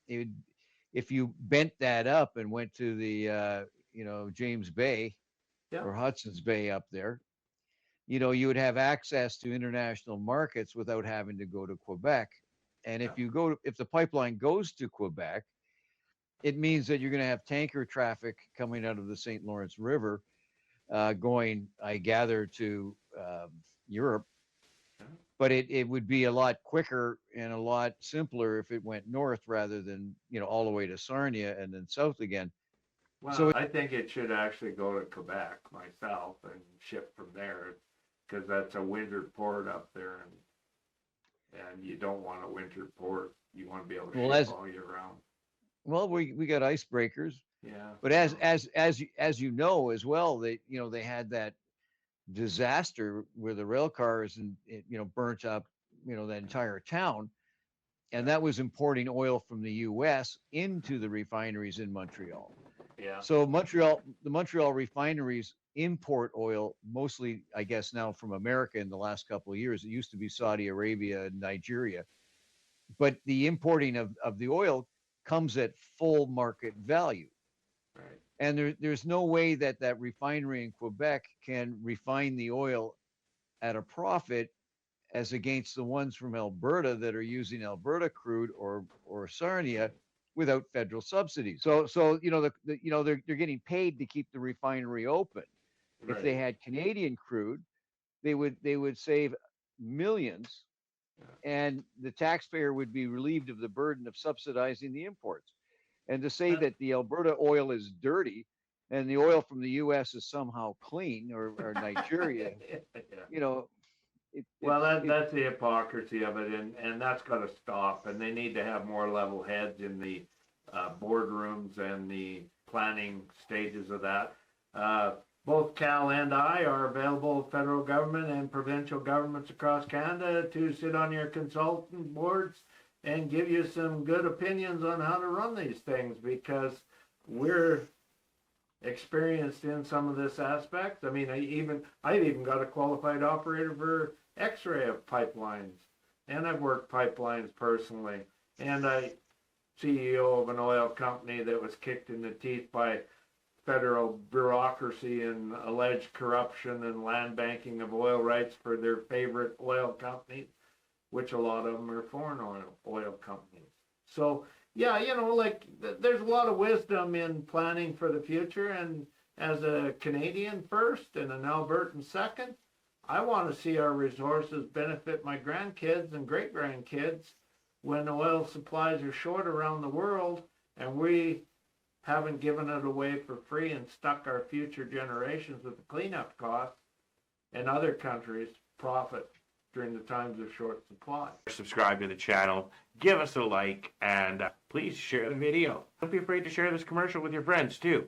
if you bent that up and went to the James Bay Yeah. or Hudson's Bay up there, you would have access to international markets without having to go to Quebec. And Yeah. if the pipeline goes to Quebec, it means that you're going to have tanker traffic coming out of the St. Lawrence River, going, I gather, to Europe. Yeah. But it would be a lot quicker and a lot simpler if it went north rather than, all the way to Sarnia and then south again. Well, So I think it should actually go to Quebec myself and ship from there, because that's a winter port up there, and you don't want a winter port. You want to be able to well, ship all year round. we got icebreakers, Yeah. but as you know as well, they had that disaster where the rail cars and burnt up the entire town, and Yeah. that was importing oil from the U.S. into the refineries in Montreal. Yeah. So the Montreal refineries import oil mostly, I guess, now from America in the last couple of years. It used to be Saudi Arabia and Nigeria, but the importing of the oil comes at full market value. Right. And there's no way that refinery in Quebec can refine the oil at a profit as against the ones from Alberta that are using Alberta crude or Sarnia without federal subsidies. So they're getting paid to keep the refinery open. If they Right. had Canadian crude, they would save millions, Yeah. and the taxpayer would be relieved of the burden of subsidizing the imports. And to say that the Alberta oil is dirty and the oil from the U.S. is somehow clean, or Nigeria, Yeah. you know, it, Well, it's it. that's the hypocrisy of it, and that's got to stop. And they need to have more level heads in the boardrooms and the planning stages of that. Uh, Both Cal and I are available, federal government and provincial governments across Canada, to sit on your consultant boards and give you some good opinions on how to run these things, because we're experienced in some of this aspect. I mean, I've even got a qualified operator for X-ray of pipelines, and I've worked pipelines personally, and I CEO of an oil company that was kicked in the teeth by federal bureaucracy and alleged corruption and land banking of oil rights for their favorite oil companies, which a lot of them are foreign oil companies. So yeah, there's a lot of wisdom in planning for the future. And as a Canadian first and an Albertan second, I want to see our resources benefit my grandkids and great grandkids when oil supplies are short around the world, and we haven't given it away for free and stuck our future generations with the cleanup costs, and other countries profit during the times of short supply. Subscribe to the channel, give us a like, and please share the video. Don't be afraid to share this commercial with your friends too.